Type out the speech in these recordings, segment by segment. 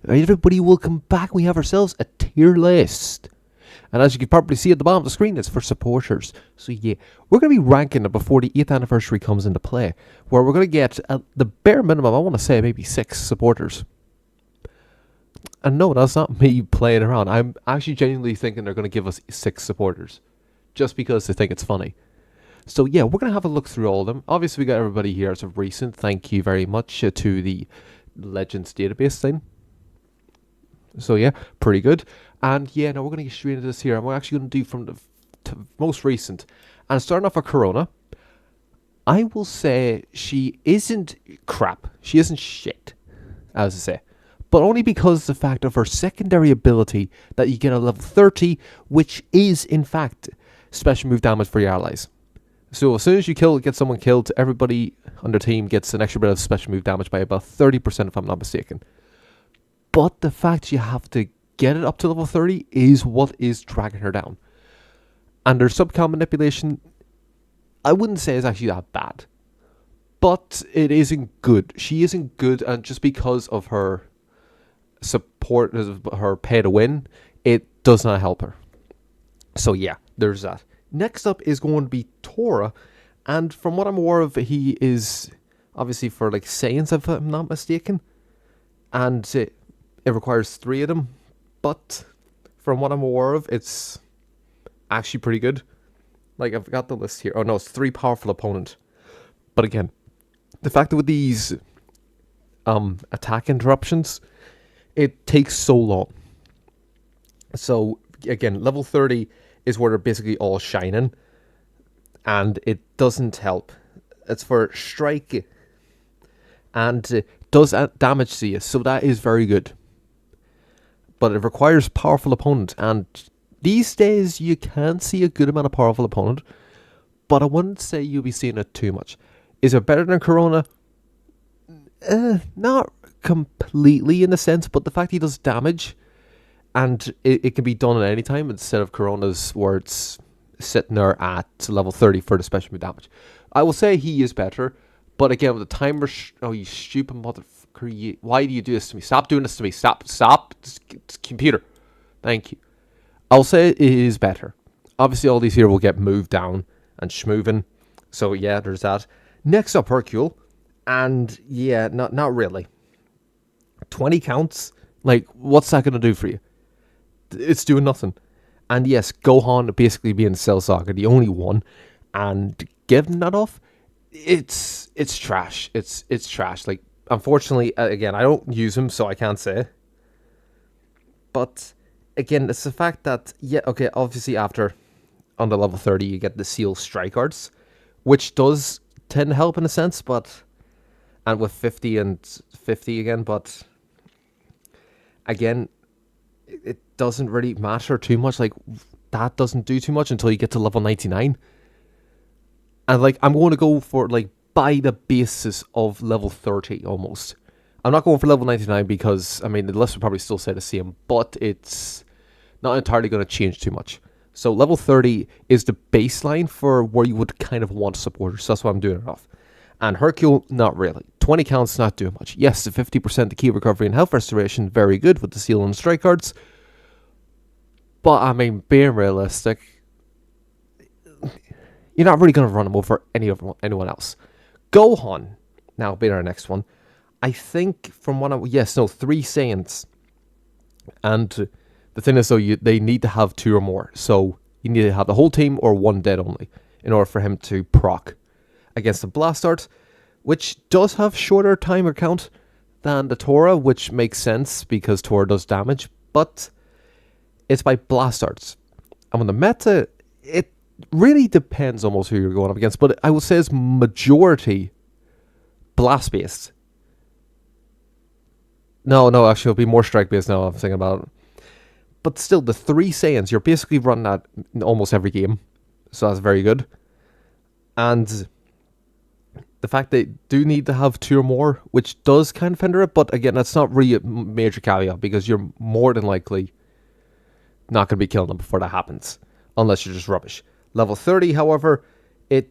Everybody will come back. We have ourselves a tier list. And as you can probably see at the bottom of the screen, it's for supporters. So yeah, we're going to be ranking it before the 8th anniversary comes into play, where we're going to get the bare minimum, I want to say maybe 6 supporters. And no, that's not me playing around. I'm actually genuinely thinking they're going to give us 6 supporters, just because they think it's funny. So yeah, we're going to have a look through all of them. Obviously, we got everybody here as of recent. Thank you very much to the Legends database thing. So yeah, pretty good. And yeah, now we're going to get straight into this here. And we're actually going to do from the most recent. And starting off with Corona, I will say she isn't crap. She isn't shit, as I say. But only because of the fact of her secondary ability that you get a level 30, which is, in fact, special move damage for your allies. So as soon as you get someone killed, everybody on the team gets an extra bit of special move damage by about 30%, if I'm not mistaken. But the fact you have to get it up to level 30 is what is dragging her down. And her subcom manipulation, I wouldn't say is actually that bad. But it isn't good. She isn't good, and just because of her support, her pay to win, it does not help her. So yeah, there's that. Next up is going to be Tora. And from what I'm aware of, he is obviously for like Saiyans, if I'm not mistaken. And it requires 3 of them. But from what I'm aware of, it's actually pretty good. Like, I've got the list here. Oh no, it's 3 powerful opponent. But again, the fact that with these attack interruptions, it takes so long. So again, level 30 is where they're basically all shining. And it doesn't help. It's for strike. And it does damage to you. So that is very good. But it requires powerful opponent, and these days you can see a good amount of powerful opponent, but I wouldn't say you'll be seeing it too much. Is it better than Corona? Not completely in a sense, but the fact he does damage, and it can be done at any time instead of Corona's where it's sitting there at level 30 for the special move damage. I will say he is better, but again, with the timer, oh, you stupid motherfucker. Why do you do this to me? Stop doing this to me. Stop. It's computer. Thank you. I'll say it is better. Obviously, all these here will get moved down and schmoving. So, yeah, there's that. Next up, Hercule. And, yeah, not really. 20 counts? Like, what's that going to do for you? It's doing nothing. And, yes, Gohan basically being Cell Saga, the only one. And giving that off, it's trash. It's trash. Like, unfortunately, again, I don't use him, so I can't say. But, again, it's the fact that, yeah, okay, obviously after, on the level 30, you get the Seal Strike Arts, which does tend to help in a sense, but, and with 50 and 50 again, but, again, it doesn't really matter too much. Like, that doesn't do too much until you get to level 99. And, like, I'm going to go for, like, by the basis of level 30 almost. I'm not going for level 99 because, I mean, the list would probably still say the same, but it's not entirely going to change too much. So level 30 is the baseline for where you would kind of want supporters. So that's what I'm doing it off. And Hercule, not really. 20 counts, not doing much. Yes, the 50% the key recovery and health restoration, very good with the seal and strike cards. But, I mean, being realistic, you're not really going to run him over anyone else. Gohan, now being our next one. I think from what 3 Saiyans. And the thing is, though, they need to have 2 or more. So you need to have the whole team or 1 dead only in order for him to proc against the Blast Art, which does have shorter timer count than the Tora, which makes sense because Tora does damage, but it's by Blast Arts. And when the meta, it really depends almost who you're going up against, but I will say it's majority blast based. No, actually it'll be more strike based now, I'm thinking about it. But still, the 3 Saiyans, you're basically running that in almost every game. So that's very good. And the fact they do need to have 2 or more, which does kind of hinder it, but again, that's not really a major caveat because you're more than likely not going to be killing them before that happens, unless you're just rubbish. Level 30, however, it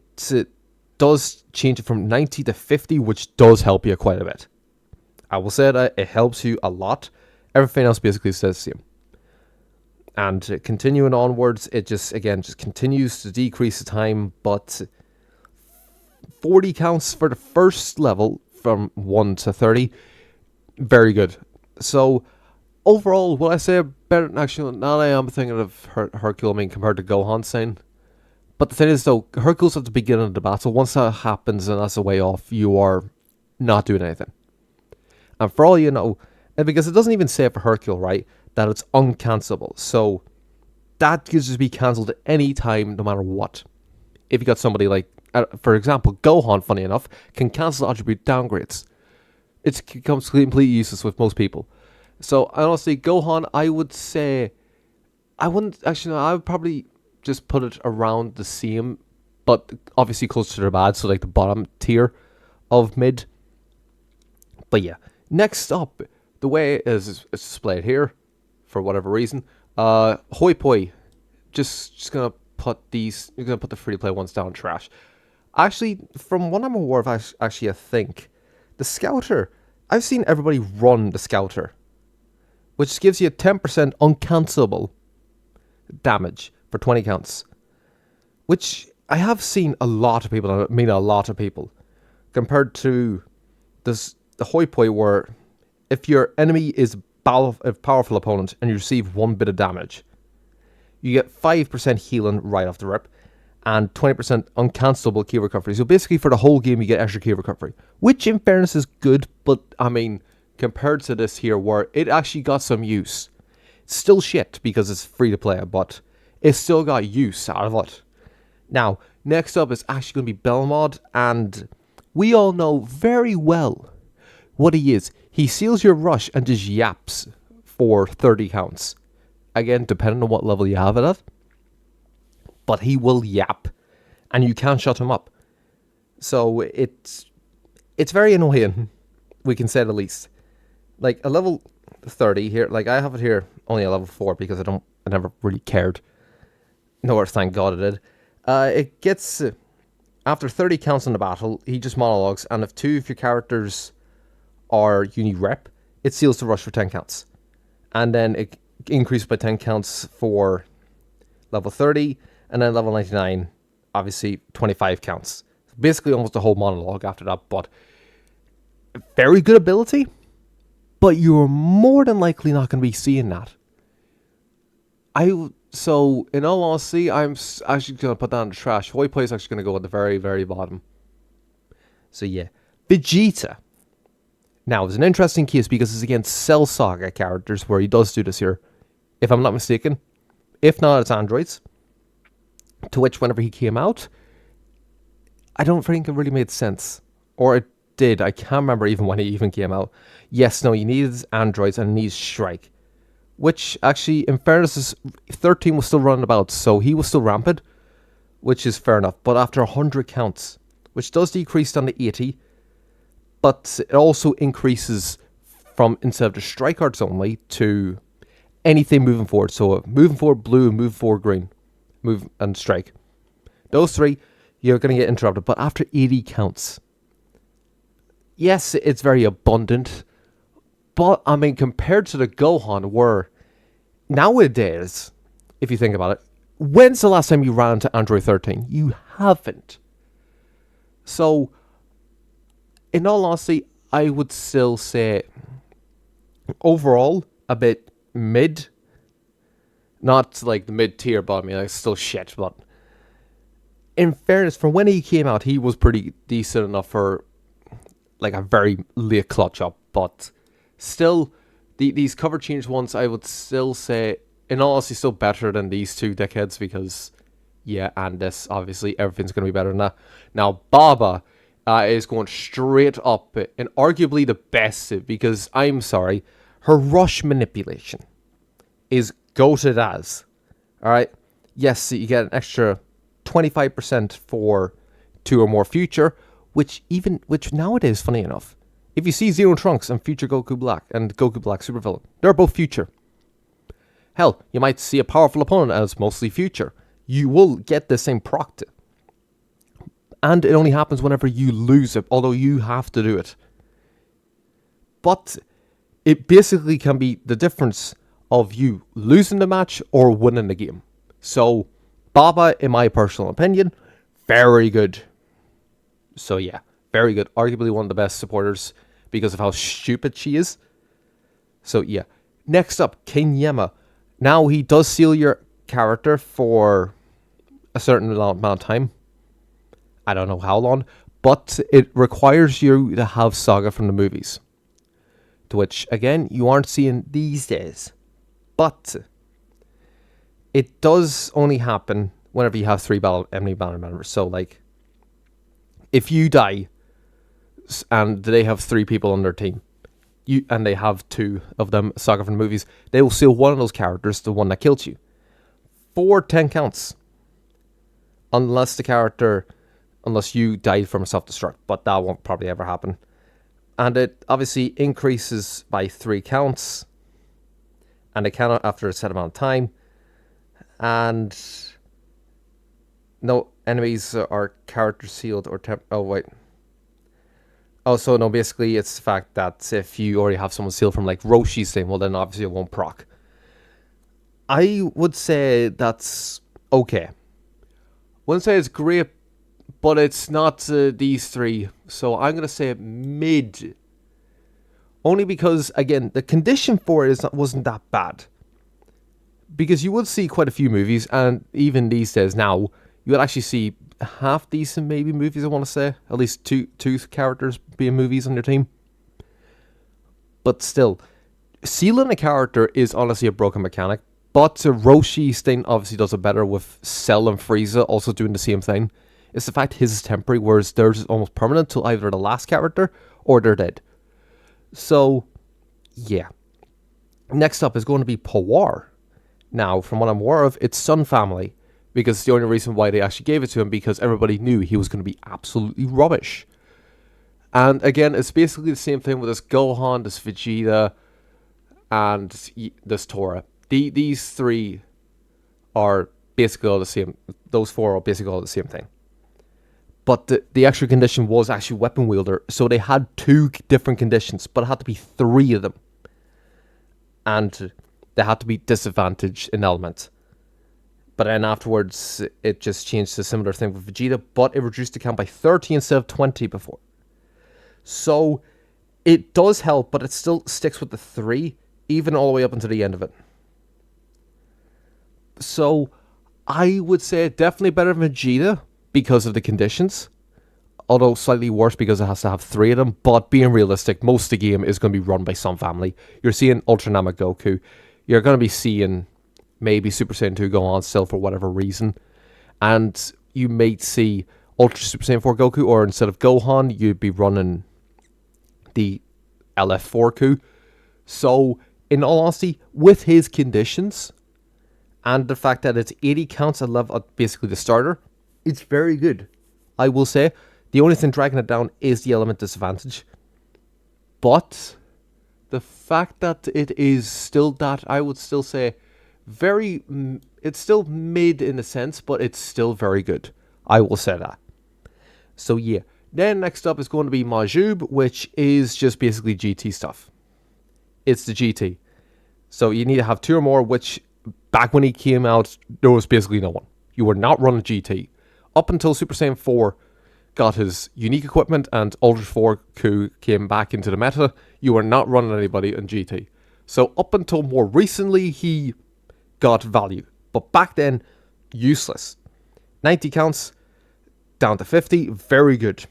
does change it from 90 to 50, which does help you quite a bit. I will say that it helps you a lot. Everything else basically stays the same. And continuing onwards, it just continues to decrease the time, but 40 counts for the first level from 1 to 30. Very good. So, overall, will I say better? Actually, now I am thinking of Hercule, compared to Gohan saying. But the thing is, though, Hercule's at the beginning of the battle. Once that happens and that's a way off, you are not doing anything. And for all you know, and because it doesn't even say for Hercule, right, that it's uncancelable. So that can just be cancelled at any time, no matter what. If you got somebody like, for example, Gohan, funny enough, can cancel attribute downgrades. It becomes completely useless with most people. So honestly, Gohan, I would say, I would probably just put it around the same, but obviously close to the bad, so like the bottom tier of mid. But yeah, next up, the way it's displayed here, for whatever reason, hoi poi, just gonna put these, you're gonna put the free to play ones down trash. Actually, from what I'm aware of, I think the Scouter, I've seen everybody run the Scouter, which gives you a 10% uncancelable damage for 20 counts, which I have seen a lot of people, I mean a lot of people, compared to the hoi poi, where if your enemy is a powerful opponent and you receive 1 bit of damage, you get 5% healing right off the rip and 20% uncancelable key recovery. So basically for the whole game you get extra key recovery, which in fairness is good, but I mean compared to this here where it actually got some use, it's still shit because it's free to play, but it still got use out of it. Now, next up is actually going to be Belmod, and we all know very well what he is. He seals your rush and just yaps for 30 counts. Again, depending on what level you have it at. But he will yap, and you can't shut him up. So it's very annoying, we can say the least. Like a level 30 here, like I have it here only a level 4 because I never really cared. Nor thank God it did. It gets, after 30 counts in the battle, he just monologues, and if 2 of your characters are uni rep, it seals the rush for 10 counts. And then it increases by 10 counts for level 30, and then level 99, obviously 25 counts. Basically almost a whole monologue after that, but very good ability, but you're more than likely not going to be seeing that. So, in all honesty, I'm actually going to put that in the trash. Hoi Poi is actually going to go at the very, very bottom. So, yeah. Vegeta. Now, it's an interesting case because it's against Cell Saga characters where he does do this here, if I'm not mistaken. If not, it's androids. To which, whenever he came out, I don't think it really made sense. Or it did. I can't remember even when he even came out. Yes, no, he needs androids and he needs Strike. Which, actually, in fairness, 13 was still running about, so he was still rampant, which is fair enough. But after 100 counts, which does decrease down to 80, but it also increases from, instead of the strike arts only, to anything moving forward. So moving forward blue, move forward green, move and strike. Those 3, you're going to get interrupted. But after 80 counts, yes, it's very abundant. But, I mean, compared to the Gohan, where nowadays, if you think about it, when's the last time you ran into Android 13? You haven't. So, in all honesty, I would still say, overall, a bit mid. Not like the mid-tier, but I mean, it's still shit. But in fairness, for when he came out, he was pretty decent enough for like a very late clutch up. But still, these cover change ones, I would still say, in all honesty, still better than these 2 dickheads because, yeah, and this, obviously, everything's going to be better than that. Now, Baba is going straight up and arguably the best because, I'm sorry, her rush manipulation is goated as. Alright? Yes, you get an extra 25% for 2 or more future, which nowadays, funny enough, if you see Zero Trunks and Future Goku Black and Goku Black Supervillain, they're both future. Hell, you might see a powerful opponent as mostly future. You will get the same proc. And it only happens whenever you lose it, although you have to do it. But it basically can be the difference of you losing the match or winning the game. So, Baba, in my personal opinion, very good. So yeah, very good. Arguably one of the best supporters because of how stupid she is. So yeah. Next up, King Yema. Now he does seal your character for a certain amount of time. I don't know how long, but it requires you to have Saga from the movies. To which, again, you aren't seeing these days. But it does only happen whenever you have 3 enemy battle members. So, like, if you die and they have 3 people on their team, and they have 2 of them Saga from the movies, they will seal one of those characters, the one that killed you, for 10 counts. Unless you died from a self-destruct, but that won't probably ever happen. And it obviously increases by 3 counts, and it cannot after a set amount of time. And no enemies are character sealed or oh wait. Oh, so no, basically it's the fact that if you already have someone sealed from like Roshi's thing, well then obviously it won't proc. I would say that's okay. Wouldn't say it's great, but it's not these 3. So I'm going to say mid. Only because, again, the condition for it wasn't that bad. Because you would see quite a few movies, and even these days now, you would actually see half decent maybe movies, I want to say. At least two characters being movies on your team. But still, sealing a character is honestly a broken mechanic. But Roshi's thing obviously does it better with Cell and Frieza also doing the same thing. It's the fact his is temporary, whereas theirs is almost permanent till either the last character or they're dead. So, yeah. Next up is going to be Powar. Now, from what I'm aware of, it's Sun Family. Because it's the only reason why they actually gave it to him, because everybody knew he was going to be absolutely rubbish. And again, it's basically the same thing with this Gohan, this Vegeta, and this Tora. These 3 are basically all the same. Those 4 are basically all the same thing. But the extra condition was actually weapon wielder. So they had 2 different conditions, but it had to be 3 of them. And they had to be disadvantaged in element. But then afterwards, it just changed to a similar thing with Vegeta, but it reduced the count by 30 instead of 20 before. So it does help, but it still sticks with the 3, even all the way up until the end of it. So I would say definitely better than Vegeta because of the conditions. Although slightly worse because it has to have 3 of them. But being realistic, most of the game is going to be run by Sun Family. You're seeing Ultra Namek Goku. You're going to be seeing maybe Super Saiyan 2 go on still for whatever reason. And you may see Ultra Super Saiyan 4 Goku, or instead of Gohan, you'd be running the LF4 Ku. So, in all honesty, with his conditions, and the fact that it's 80 counts at basically the starter, it's very good. I will say, the only thing dragging it down is the element disadvantage. But the fact that it is still that, I would still say, it's still mid in a sense, but it's still very good. I will say that. So yeah. Then next up is going to be Majub, which is just basically GT stuff. It's the GT. So you need to have 2 or more, which back when he came out, there was basically no one. You were not running GT. Up until Super Saiyan 4 got his unique equipment and Ultra 4 Ku came back into the meta, you were not running anybody on GT. So up until more recently, he got value. But back then, useless. 90 counts, down to 50, very good.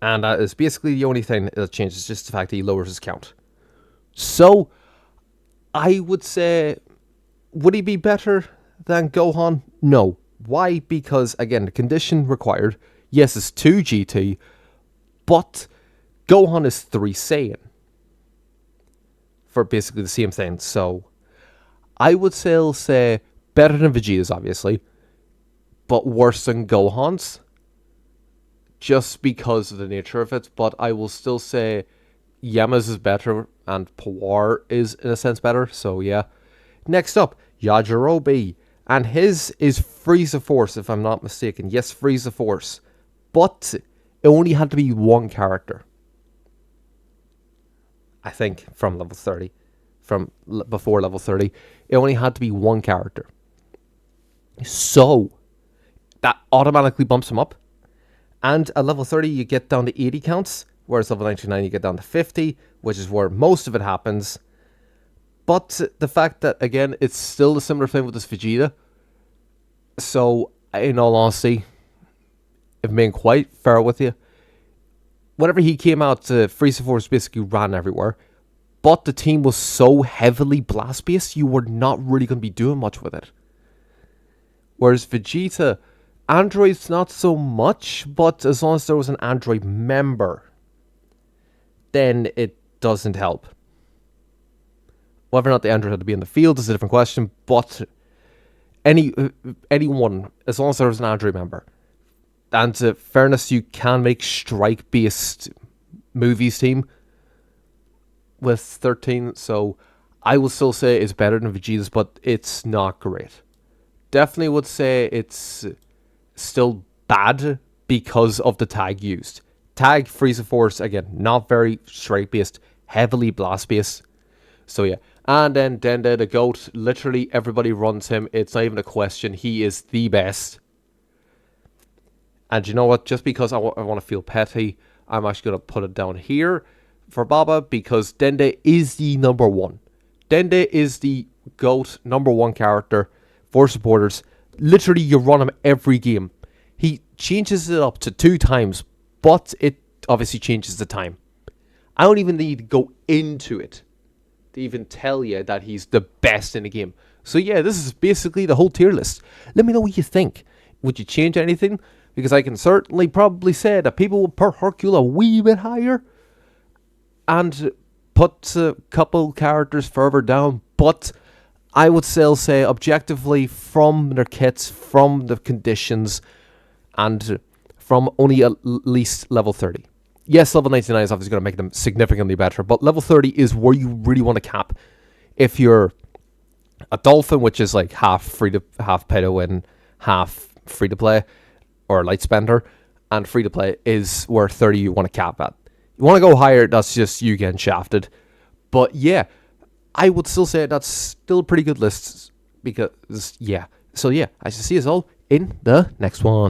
And that is basically the only thing that changes, just the fact that he lowers his count. So, I would say, would he be better than Gohan? No. Why? Because, again, the condition required, yes, it's 2 GT, but Gohan is 3 Saiyan. For basically the same thing. So, I would still say better than Vegeta's, obviously, but worse than Gohan's. Just because of the nature of it, but I will still say Yama's is better and Powar is in a sense better, so yeah. Next up, Yajirobe, and his is Frieza Force, if I'm not mistaken. Yes, Frieza Force, but it only had to be 1 character. I think, from level 30. Before level 30, it only had to be one character. So that automatically bumps him up. And at level 30, you get down to 80 counts, whereas level 99, you get down to 50, which is where most of it happens. But the fact that, again, it's still a similar thing with this Vegeta. So, in all honesty, if I'm being quite fair with you, whenever he came out, Frieza Force basically ran everywhere. But the team was so heavily blast-based, you were not really going to be doing much with it. Whereas Vegeta, androids not so much, but as long as there was an android member, then it doesn't help. Whether or not the android had to be in the field is a different question, but anyone, as long as there was an android member. And fairness, you can make strike-based movies team with 13, so I will still say it's better than Vegeta's, but it's not great. Definitely would say it's still bad because of the tag used. Tag Frieza Force, again, not very strike-based, heavily blast-based. So yeah. And then Dende, the GOAT, literally everybody runs him. It's not even a question. He is the best. And you know what? Just because I want to feel petty, I'm actually going to put it down here for Baba, because Dende is the number one. Dende is the GOAT number one character for supporters. Literally, you run him every game. He changes it up to 2 times, but it obviously changes the time. I don't even need to go into it to even tell you that he's the best in the game. So yeah, this is basically the whole tier list. Let me know what you think. Would you change anything? Because I can certainly probably say that people would put Hercule a wee bit higher and put a couple characters further down, but I would still say objectively, from their kits, from the conditions, and from only at least level 30. Yes, level 99 is obviously going to make them significantly better, but level 30 is where you really want to cap. If you're a Dolphin, which is like half pay to win, half free to play, or light spender, and free to play is where 30 you want to cap at. You want to go higher, that's just you getting shafted. But yeah, I would still say that's still a pretty good list, because yeah. So yeah, I shall see us all in the next one.